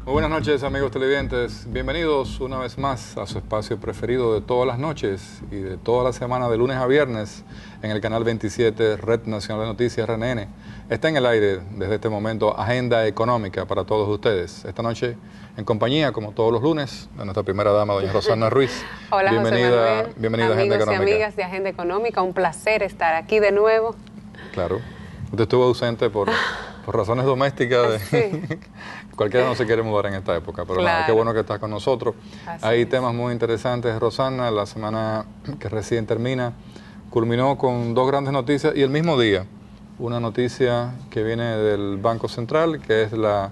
Muy buenas noches, amigos televidentes. Bienvenidos una vez más a su espacio preferido de todas las noches y de toda la semana, de lunes a viernes, en el canal 27, Red Nacional de Noticias, RNN. Está en el aire desde este momento Agenda Económica para todos ustedes. Esta noche, en compañía, como todos los lunes, de nuestra primera dama, doña Rosana Ruiz. Hola, bienvenida, José Manuel. bienvenida a Agenda Económica. Amigos y amigas de Agenda Económica, un placer estar aquí de nuevo. Claro. Usted estuvo ausente por razones domésticas. Sí. Cualquiera no se quiere mudar en esta época, pero Claro. Nada, qué bueno que estás con nosotros. Así Hay es. temas muy interesantes, Rosana. La semana que recién termina culminó con dos grandes noticias y el mismo día. Una noticia que viene del Banco Central, que es la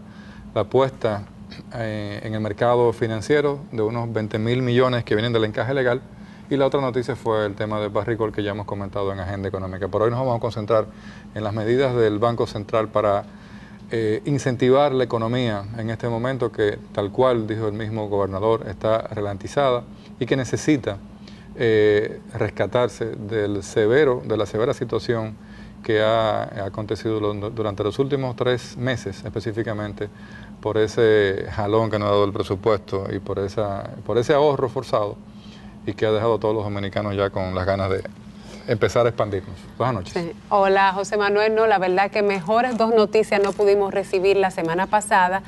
puesta en el mercado financiero de unos 20.000 millones que vienen del encaje legal. Y la otra noticia fue el tema de Barrick que ya hemos comentado en Agenda Económica. Por hoy nos vamos a concentrar en las medidas del Banco Central para incentivar la economía en este momento que, tal cual dijo el mismo gobernador, está ralentizada y que necesita rescatarse de la severa situación que ha acontecido durante los últimos 3 meses específicamente, por ese jalón que nos ha dado el presupuesto y por ese ahorro forzado, y que ha dejado a todos los dominicanos ya con las ganas de empezar a expandirnos. Buenas noches. Sí. Hola, José Manuel. No, la verdad que mejores dos noticias no pudimos recibir la semana pasada,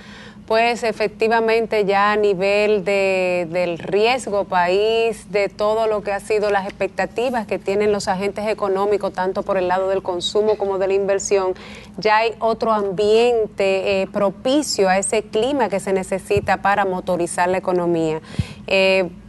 pues efectivamente ya a nivel del riesgo país, de todo lo que ha sido las expectativas que tienen los agentes económicos, tanto por el lado del consumo como de la inversión, ya hay otro ambiente propicio a ese clima que se necesita para motorizar la economía.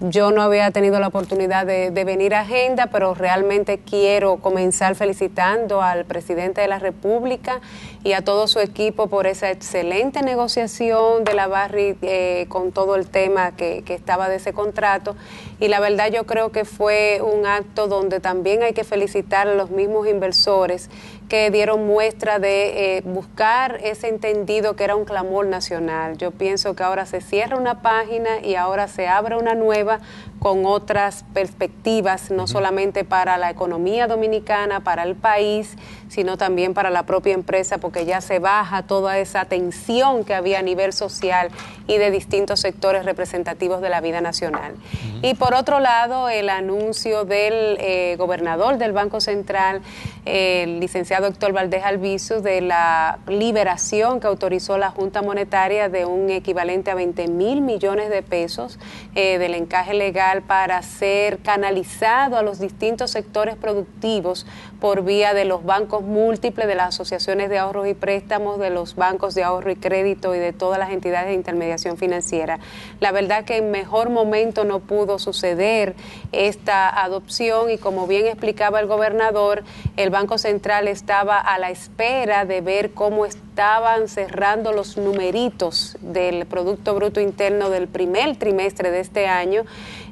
Yo no había tenido la oportunidad de venir a Agenda, pero realmente quiero comenzar felicitando al presidente de la República y a todo su equipo por esa excelente negociación de la Barrick con todo el tema que estaba de ese contrato. Y la verdad yo creo que fue un acto donde también hay que felicitar a los mismos inversores que dieron muestra de buscar ese entendido que era un clamor nacional. Yo pienso que ahora se cierra una página y ahora se abre una nueva con otras perspectivas, no solamente para la economía dominicana, para el país, sino también para la propia empresa, porque ya se baja toda esa tensión que había a nivel social y de distintos sectores representativos de la vida nacional. Y por otro lado, el anuncio del gobernador del Banco Central, el licenciado Héctor Valdés Albizu, de la liberación que autorizó la Junta Monetaria de un equivalente a 20.000 millones de pesos del encaje legal para ser canalizado a los distintos sectores productivos por vía de los bancos múltiples, de las asociaciones de ahorros y préstamos, de los bancos de ahorro y crédito y de todas las entidades de intermediación financiera. La verdad que en mejor momento no pudo suceder esta adopción y, como bien explicaba el gobernador, el Banco Central estaba a la espera de ver cómo estaban cerrando los numeritos del Producto Bruto Interno del primer trimestre de este año,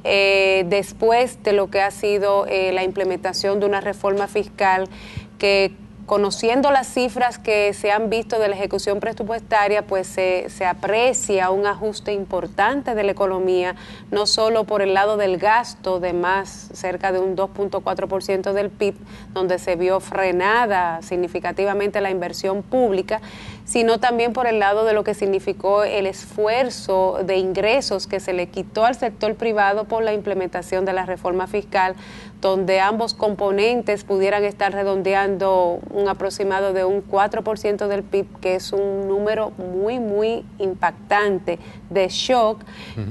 después de lo que ha sido la implementación de una reforma fiscal que, conociendo las cifras que se han visto de la ejecución presupuestaria, pues se aprecia un ajuste importante de la economía, no solo por el lado del gasto de más cerca de un 2.4% del PIB, donde se vio frenada significativamente la inversión pública, sino también por el lado de lo que significó el esfuerzo de ingresos que se le quitó al sector privado por la implementación de la reforma fiscal, donde ambos componentes pudieran estar redondeando un aproximado de un 4% del PIB, que es un número muy, muy impactante de shock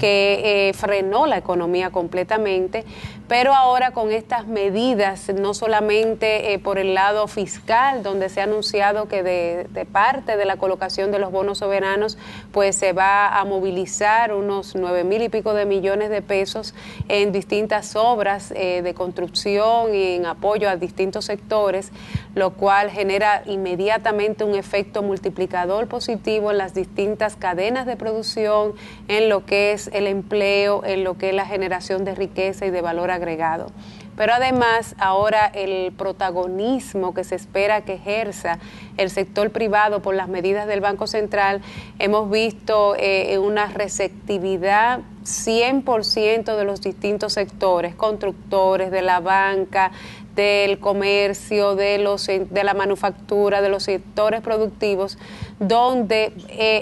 que frenó la economía completamente. Pero ahora con estas medidas, no solamente por el lado fiscal, donde se ha anunciado que de parte de la colocación de los bonos soberanos, pues se va a movilizar unos 9.000 y pico de millones de pesos en distintas obras de construcción y en apoyo a distintos sectores, lo cual genera inmediatamente un efecto multiplicador positivo en las distintas cadenas de producción, en lo que es el empleo, en lo que es la generación de riqueza y de valor agregado. Pero además ahora el protagonismo que se espera que ejerza el sector privado por las medidas del Banco Central, hemos visto una receptividad 100% de los distintos sectores, constructores, de la banca, del comercio, de la manufactura, de los sectores productivos, donde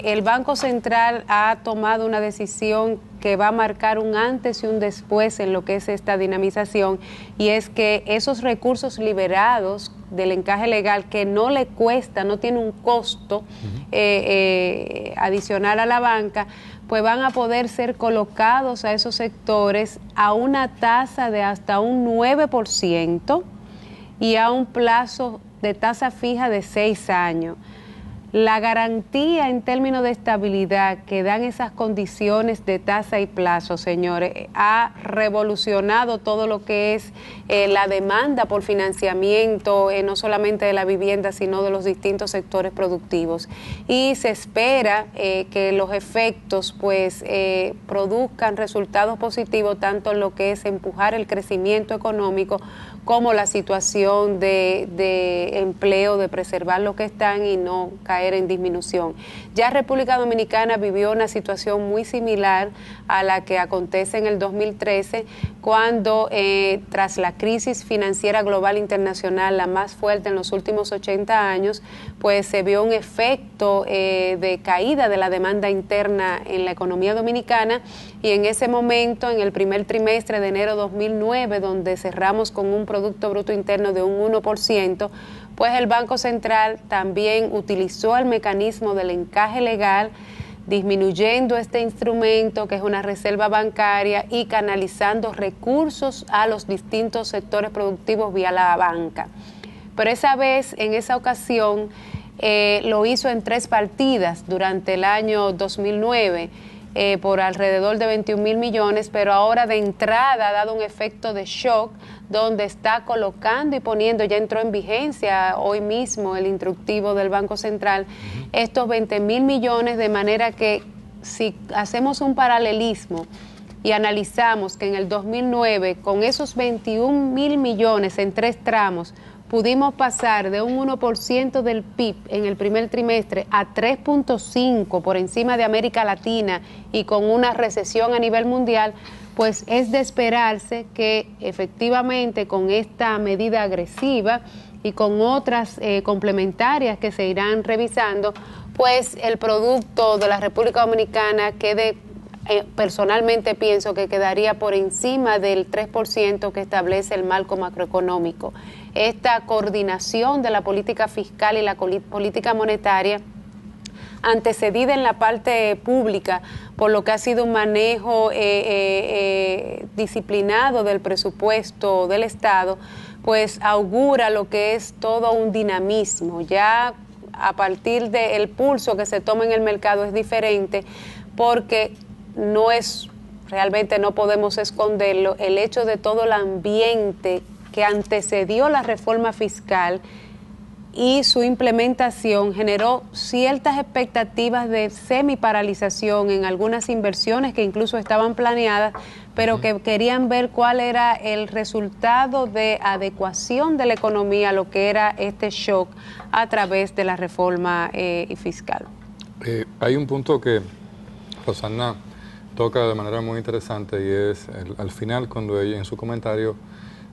el Banco Central ha tomado una decisión que va a marcar un antes y un después en lo que es esta dinamización, y es que esos recursos liberados del encaje legal, que no le cuesta, no tiene un costo adicional a la banca, pues van a poder ser colocados a esos sectores a una tasa de hasta un 9% y a un plazo de tasa fija de 6 años. La garantía en términos de estabilidad que dan esas condiciones de tasa y plazo, señores, ha revolucionado todo lo que es la demanda por financiamiento, no solamente de la vivienda, sino de los distintos sectores productivos. Y se espera que los efectos pues produzcan resultados positivos tanto en lo que es empujar el crecimiento económico como la situación de empleo, de preservar lo que están y no caer en disminución. Ya República Dominicana vivió una situación muy similar a la que acontece en el 2013, cuando tras la crisis financiera global internacional, la más fuerte en los últimos 80 años, pues se vio un efecto de caída de la demanda interna en la economía dominicana, y en ese momento, en el primer trimestre de enero 2009, donde cerramos con un Producto Bruto Interno de un 1%, pues el Banco Central también utilizó el mecanismo del encaje legal, disminuyendo este instrumento que es una reserva bancaria y canalizando recursos a los distintos sectores productivos vía la banca. Pero esa vez, en esa ocasión, lo hizo en 3 partidas durante el año 2009, por alrededor de 21.000 millones, pero ahora de entrada ha dado un efecto de shock, donde está colocando y poniendo, ya entró en vigencia hoy mismo el instructivo del Banco Central, estos 20.000 millones, de manera que si hacemos un paralelismo y analizamos que en el 2009, con esos 21.000 millones en 3 tramos, pudimos pasar de un 1% del PIB en el primer trimestre a 3.5% por encima de América Latina y con una recesión a nivel mundial, pues es de esperarse que efectivamente con esta medida agresiva y con otras complementarias que se irán revisando, pues el producto de la República Dominicana quede, personalmente pienso que quedaría por encima del 3% que establece el marco macroeconómico. Esta coordinación de la política fiscal y la política monetaria, antecedida en la parte pública por lo que ha sido un manejo disciplinado del presupuesto del Estado, pues augura lo que es todo un dinamismo. Ya a partir del pulso que se toma en el mercado es diferente, porque realmente no podemos esconderlo, el hecho de todo el ambiente que antecedió la reforma fiscal y su implementación generó ciertas expectativas de semiparalización en algunas inversiones que incluso estaban planeadas, pero que querían ver cuál era el resultado de adecuación de la economía a lo que era este shock a través de la reforma fiscal. Hay un punto que Rosana toca de manera muy interesante, y es al final, cuando ella en su comentario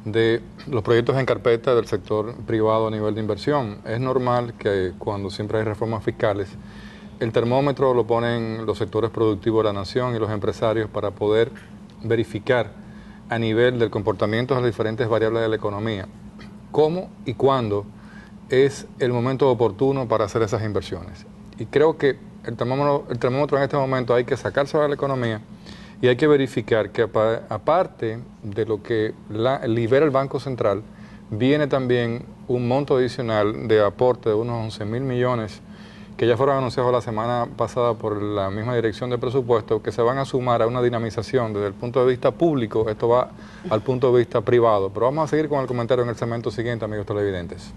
de los proyectos en carpeta del sector privado a nivel de inversión. Es normal que cuando siempre hay reformas fiscales, el termómetro lo ponen los sectores productivos de la nación y los empresarios para poder verificar a nivel del comportamiento de las diferentes variables de la economía cómo y cuándo es el momento oportuno para hacer esas inversiones. Y creo que el termómetro en este momento hay que sacárselo de la economía y hay que verificar que aparte de lo que libera el Banco Central, viene también un monto adicional de aporte de unos 11.000 millones que ya fueron anunciados la semana pasada por la misma Dirección de Presupuesto, que se van a sumar a una dinamización desde el punto de vista público. Esto va al punto de vista privado. Pero vamos a seguir con el comentario en el segmento siguiente, amigos televidentes.